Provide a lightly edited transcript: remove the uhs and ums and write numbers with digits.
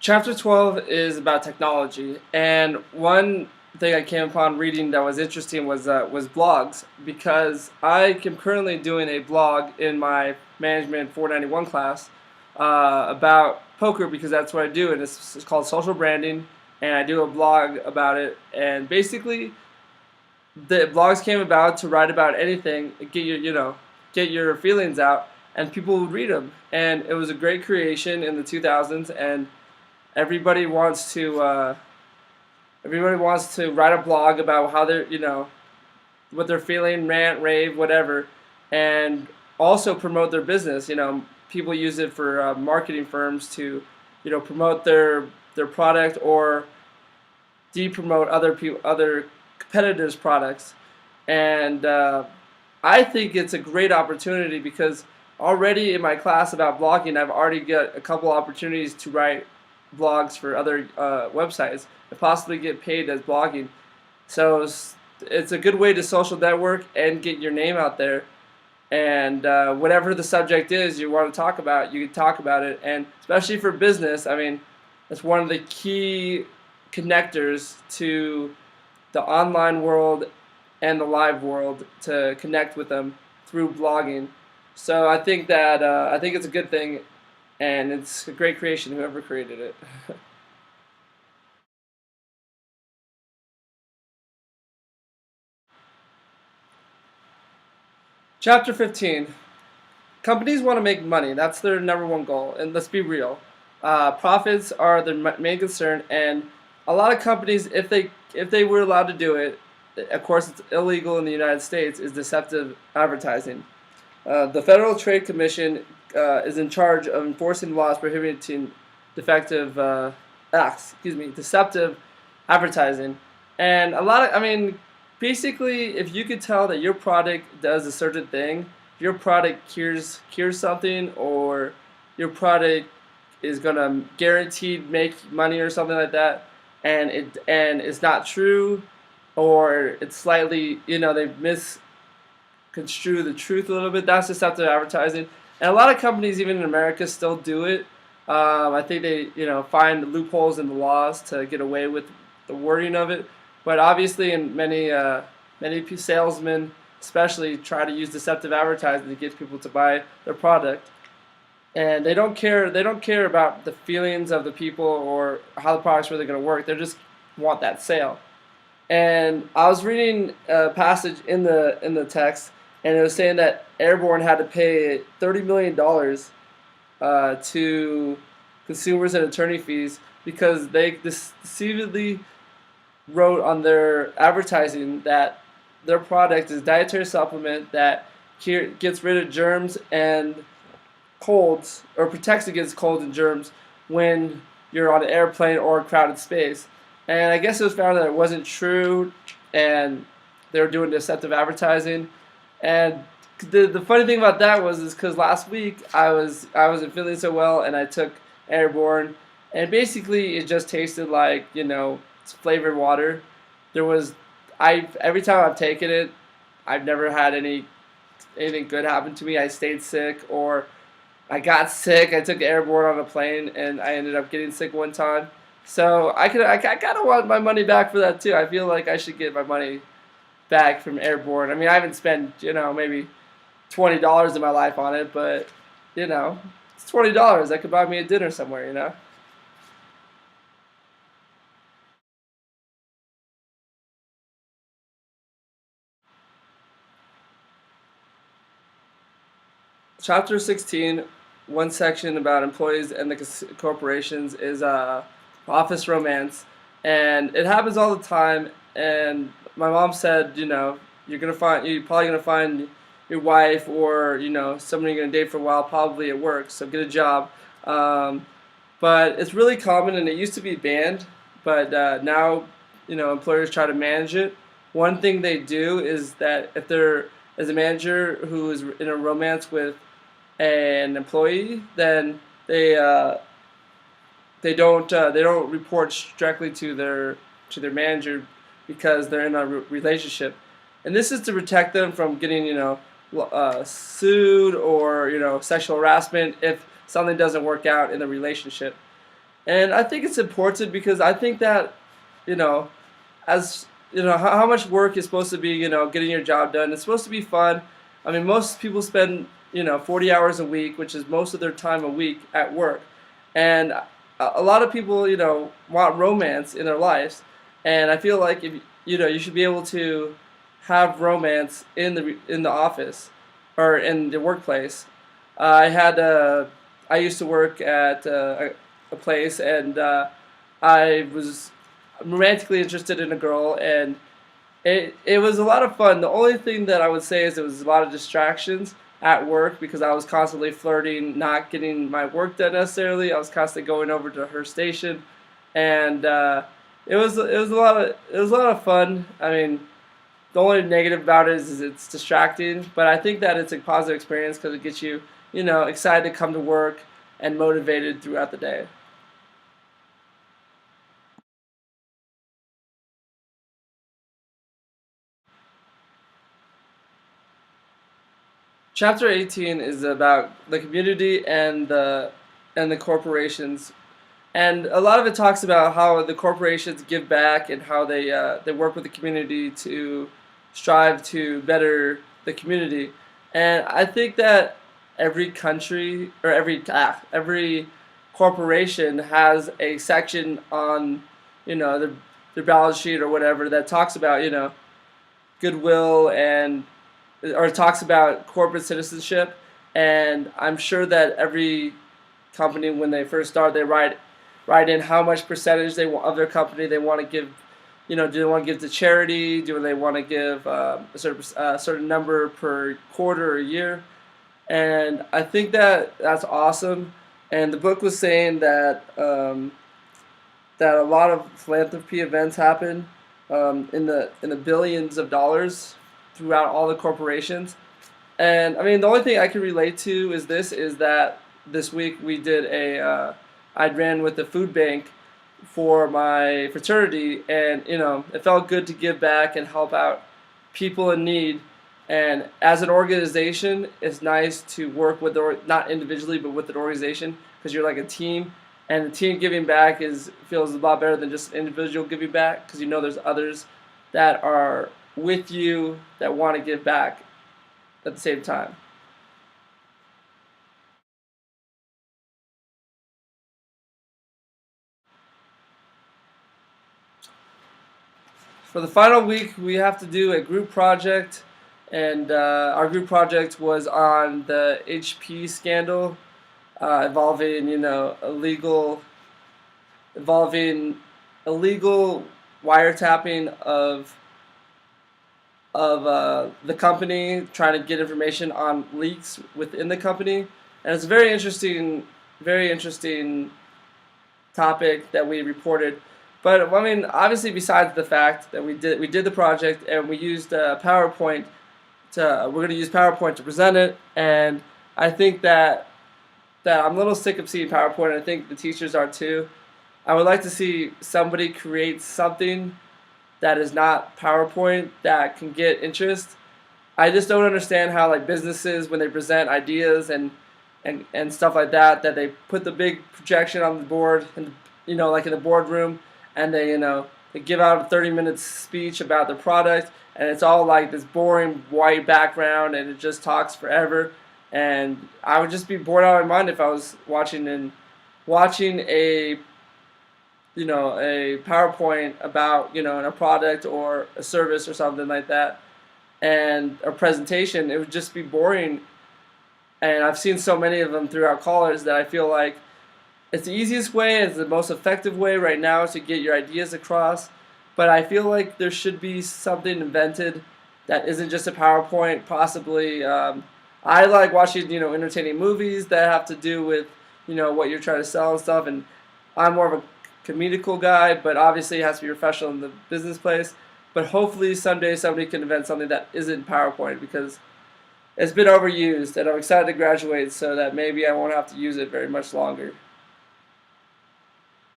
Chapter 12 is about technology, and one thing I came upon reading that was interesting was blogs, because I am currently doing a blog in my Management 491 class about poker, because that's what I do, and it's called Social Branding, and I do a blog about it. And basically, the blogs came about to write about anything, get your feelings out, and people would read them. And it was a great creation in the 2000s, and everybody wants to write a blog about how they're what they're feeling, rant, rave, whatever, and also promote their business. People use it for marketing firms to promote their product or de-promote other competitors' products. And I think it's a great opportunity, because already in my class about blogging, I've already got a couple opportunities to write blogs for other websites and possibly get paid as blogging. So it's a good way to social network and get your name out there. And whatever the subject is you want to talk about, you can talk about it. And especially for business, I mean, it's one of the key connectors to the online world and the live world, to connect with them through blogging. So I think it's a good thing, and it's a great creation, whoever created it. Chapter 15. Companies want to make money. That's their number one goal. And let's be real. Profits are their main concern, and a lot of companies, if they were allowed to do it, of course it's illegal in the United States, is deceptive advertising. The Federal Trade Commission is in charge of enforcing laws prohibiting deceptive advertising. And basically, if you could tell that your product does a certain thing, your product cures something, or your product is gonna guaranteed make money or something like that, and it's not true, or it's slightly they misconstrue the truth a little bit. That's deceptive advertising, and a lot of companies, even in America, still do it. I think they find loopholes in the laws to get away with the wording of it, but obviously, in many salesmen especially try to use deceptive advertising to get people to buy their product, and they don't care. They don't care about the feelings of the people or how the product's really going to work. They just want that sale. And I was reading a passage in the text, and it was saying that Airborne had to pay $30 million to consumers and attorney fees, because they deceivably wrote on their advertising that their product is a dietary supplement that gets rid of germs and colds, or protects against colds and germs when you're on an airplane or a crowded space. And I guess it was found that it wasn't true, and they were doing deceptive advertising. And the funny thing about that is because last week I wasn't feeling so well, and I took Airborne, and basically it just tasted like it's flavored water. Every time I've taken it, I've never had anything good happen to me. I stayed sick, or I got sick. I took Airborne on a plane, and I ended up getting sick one time. So I kind of want my money back for that too. I feel like I should get my money back from Airborne. I mean, I haven't spent maybe $20 in my life on it, but it's $20. That could buy me a dinner somewhere. Chapter 16, one section about employees and the corporations, is office romance, and it happens all the time. And my mom said, you're probably gonna find your wife, or someone you're gonna date for a while, probably at work. So get a job. But it's really common, and it used to be banned, but now employers try to manage it. One thing they do is that if there is a manager who is in a romance with an employee, then they don't report directly to their manager, because they're in a relationship, and this is to protect them from getting sued, or sexual harassment if something doesn't work out in the relationship. And I think it's important because I think that, you know, as how much work is supposed to be, getting your job done. It's supposed to be fun. I mean, most people spend 40 hours a week, which is most of their time a week at work, and a lot of people want romance in their lives, and I feel like if you should be able to have romance in the office or in the workplace. I used to work at a place, and I was romantically interested in a girl, and it was a lot of fun. The only thing that I would say is there was a lot of distractions at work because I was constantly flirting, not getting my work done necessarily. I was constantly going over to her station, and it was a lot of fun. I mean, the only negative about it is it's distracting, but I think that it's a positive experience because it gets you excited to come to work and motivated throughout the day. Chapter 18 is about the community and the corporations, and a lot of it talks about how the corporations give back and how they work with the community to strive to better the community. And I think that every country or every corporation has a section on their balance sheet or whatever that talks about goodwill and or talks about corporate citizenship. And I'm sure that every company, when they first start, they write in how much percentage of their company they want to give. Do they want to give to charity? Do they want to give a certain number per quarter or year? And I think that that's awesome. And the book was saying that a lot of philanthropy events happen in the billions of dollars throughout all the corporations. And I mean, the only thing I can relate to is that this week we did I ran with the food bank for my fraternity, and it felt good to give back and help out people in need. And as an organization, it's nice to work with not individually, but with an organization because you're like a team, and the team giving back is feels a lot better than just individual giving back because there's others that are with you that want to give back at the same time. For the final week, we have to do a group project, and our group project was on the HP scandal involving involving illegal wiretapping of the company, trying to get information on leaks within the company, and it's a very interesting topic that we reported. But I mean, obviously, besides the fact that we did the project and we used PowerPoint we're going to use PowerPoint to present it, and I think that I'm a little sick of seeing PowerPoint, and I think the teachers are too. I would like to see somebody create something that is not PowerPoint that can get interest. I just don't understand how like businesses when they present ideas and stuff like that they put the big projection on the board and like in the boardroom, and they give out a 30-minute speech about the product, and it's all like this boring white background and it just talks forever, and I would just be bored out of my mind if I was watching a PowerPoint about a product or a service or something like that, and a presentation. It would just be boring, and I've seen so many of them throughout college that I feel like it's the easiest way, it's the most effective way right now to get your ideas across. But I feel like there should be something invented that isn't just a PowerPoint. Possibly, I like watching entertaining movies that have to do with what you're trying to sell and stuff. And I'm more of a comedical guy, but obviously it has to be professional in the business place. But hopefully someday somebody can invent something that isn't PowerPoint because it's been overused, and I'm excited to graduate so that maybe I won't have to use it very much longer.